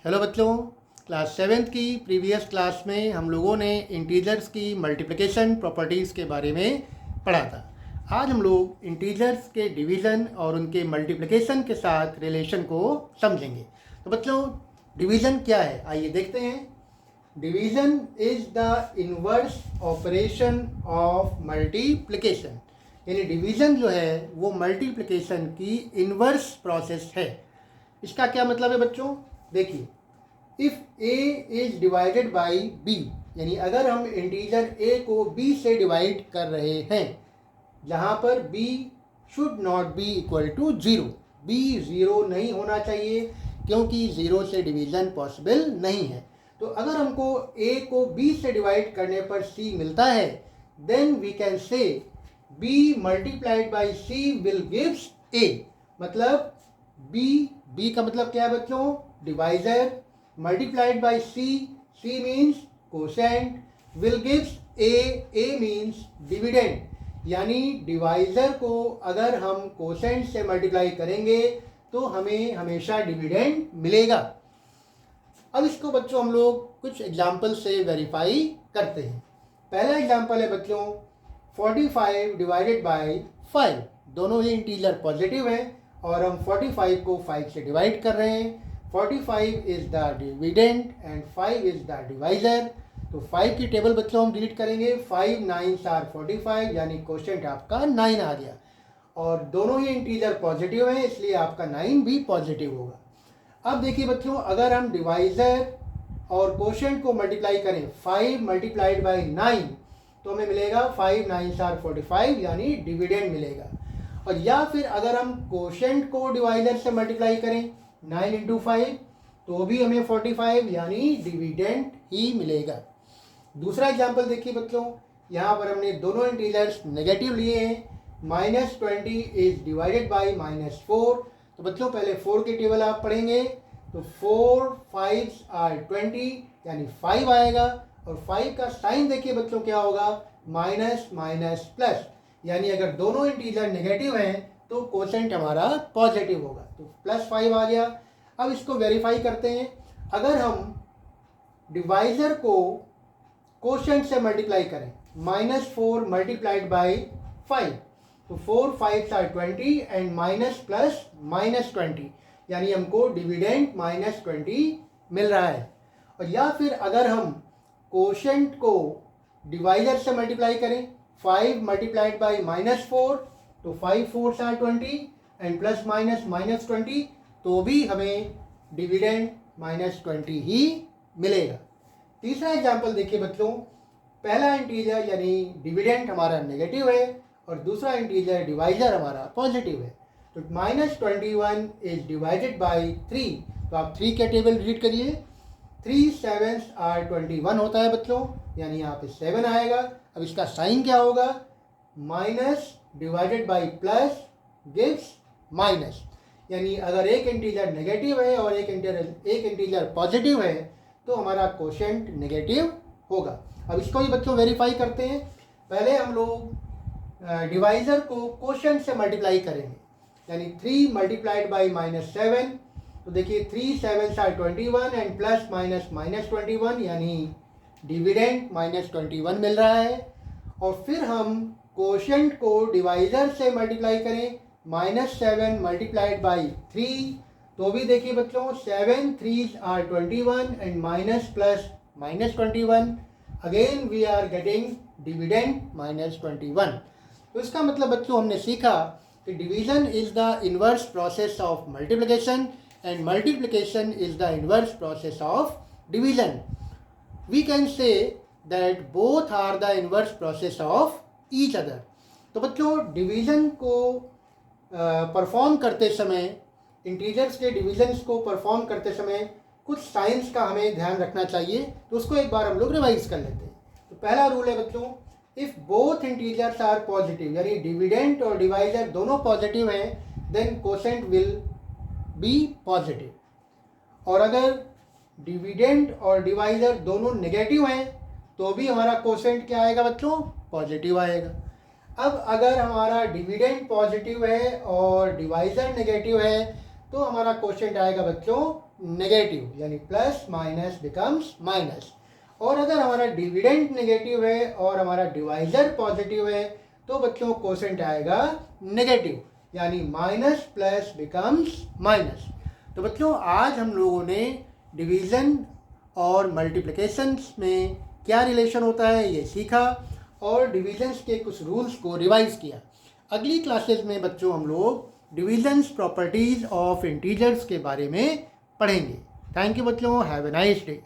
Hello बच्चों, class 7th की previous class में हम लोगों ने इंटीजर्स की मल्टीप्लिकेशन प्रॉपर्टीज़ के बारे में पढ़ा था। आज हम लोग इंटीजर्स के डिवीज़न और उनके मल्टीप्लिकेशन के साथ रिलेशन को समझेंगे। तो बच्चों, डिवीज़न क्या है आइए देखते हैं। Division is the inverse operation of multiplication, यानी डिवीज़न जो है वो मल्टीप्लिकेशन की इनवर्स प्रोसेस है। इसका क्या मतलब है बच्चों? देखिए, if a is divided by b, यानी अगर हम इंटीजर a को b से डिवाइड कर रहे हैं जहाँ पर b should not be equal to zero, b zero नहीं होना चाहिए क्योंकि ज़ीरो से डिवीज़न पॉसिबल नहीं है। तो अगर हमको a को b से डिवाइड करने पर c मिलता है, then we can say b multiplied by c will gives a। मतलब b का मतलब क्या है बच्चों? Divisor, multiplied by c means quotient, will gives a means dividend, यानी डिवाइजर को अगर हम कोसेंट से मल्टीप्लाई करेंगे तो हमें हमेशा डिविडेंड मिलेगा। अब इसको बच्चों हम लोग कुछ एग्जाम्पल से वेरीफाई करते हैं। पहला एग्जाम्पल है बच्चों 45 डिवाइडेड बाई 5। दोनों ही इंटीजर पॉजिटिव हैं और हम 45 को 5 से डिवाइड कर रहे हैं। 45 is the dividend and 5 is the divisor. तो 5 की टेबल बच्चों हम डिलीट करेंगे। 5 9s are 45, यानी क्वोशिएंट आपका 9 आ गया। और दोनों ही इंटीजर पॉजिटिव हैं इसलिए आपका 9 भी पॉजिटिव होगा। अब देखिए बच्चों, अगर हम डिवाइजर और क्वोशिएंट को मल्टीप्लाई करें 5 मल्टीप्लाइड बाई 9 तो हमें मिलेगा 5 9s are 45, यानी डिविडेंड मिलेगा। और या फिर अगर हम क्वोशिएंट को डिवाइजर से मल्टीप्लाई करें 9 इंटू 5 तो भी हमें 45, यानी डिविडेंड ही मिलेगा। दूसरा एग्जाम्पल देखिए बच्चों, यहाँ पर हमने दोनों इंटीजर्स नेगेटिव लिए हैं। -20 इज डिवाइडेड बाई -4। तो बच्चों पहले 4 की टेबल आप पढ़ेंगे तो 4 5s are 20, यानी 5 आएगा। और 5 का साइन देखिए बच्चों क्या होगा? माइनस माइनस प्लस, यानी अगर दोनों इंटीजर नेगेटिव हैं तो कोसेंट हमारा पॉजिटिव होगा। तो +5 आ गया। अब इसको वेरीफाई करते हैं। अगर हम डिवाइजर को कोसेंट से मल्टीप्लाई करें -4 मल्टीप्लाइड बाई 5 तो 4 5s are 20 and minus plus -20, यानी हमको डिविडेंड -20 मिल रहा है। और या फिर अगर हम कोसेंट को डिवाइजर से मल्टीप्लाई करें 5 मल्टीप्लाइड बाई -4 तो 5 4s are 20 and plus minus -20, तो भी हमें डिविडेंड -20 ही मिलेगा। तीसरा एग्जाम्पल देखिए बच्चों, पहला इंटीजर यानी डिविडेंड हमारा नेगेटिव है और दूसरा इंटीजर डिवाइजर हमारा पॉजिटिव है। तो -21 इज डिवाइडेड बाई 3, तो आप 3 के टेबल रीड करिए। 3 7s are 21 होता है बच्चों, यानी यहाँ पे 7 आएगा। अब इसका साइन क्या होगा? Minus divided by plus gives minus, यानी अगर एक इंटीजर नेगेटिव है और एक इंटीजर पॉजिटिव है तो हमारा कोशेंट नेगेटिव होगा। अब इसको ही बच्चों वेरीफाई करते हैं। पहले हम लोग डिवाइजर को कोशेंट से मल्टीप्लाई करेंगे, यानी 3 मल्टीप्लाइड बाई -7। तो देखिए 3 7s are 21 and plus minus -21, यानी डिविडेंड -21 मिल रहा है। और फिर हम कोशेंट को डिवाइजर से मल्टीप्लाई करें -7 मल्टीप्लाइड बाई 3 तो भी देखिए बच्चों 7 3s are 21 and minus plus -21, again we are getting dividend -21। तो इसका मतलब बच्चों हमने सीखा कि division is the inverse process of multiplication and multiplication is the inverse process of division. We can say that both are the inverse process of each other. तो बच्चों division को परफॉर्म करते समय, इंटीजर्स के डिवीजन्स को perform करते समय कुछ साइंस का हमें ध्यान रखना चाहिए। तो उसको एक बार हम लोग रिवाइज कर लेते हैं। तो पहला रूल है बच्चों, if both integers are positive, यानी डिविडेंड और डिवाइजर दोनों पॉजिटिव हैं, then quotient will be positive. और अगर डिविडेंड और डिवाइजर दोनों नेगेटिव हैं तो भी हमारा कोसेंट क्या आएगा बच्चों? पॉजिटिव आएगा। अब अगर हमारा डिविडेंड पॉजिटिव है और डिवाइजर नेगेटिव है तो हमारा कोशेंट आएगा बच्चों नेगेटिव, यानी प्लस माइनस बिकम्स माइनस। और अगर हमारा डिविडेंड नेगेटिव है और हमारा डिवाइजर पॉजिटिव है तो बच्चों कोसेंट आएगा नेगेटिव, यानी माइनस प्लस बिकम्स माइनस। तो बच्चों आज हम लोगों ने डिवीज़न और मल्टीप्लिकेशंस में क्या रिलेशन होता है ये सीखा और डिविजन्स के कुछ रूल्स को रिवाइज किया। अगली क्लासेस में बच्चों हम लोग डिविजन्स प्रॉपर्टीज़ ऑफ इंटीजर्स के बारे में पढ़ेंगे। थैंक यू बच्चों, हैव ए नाइस डे।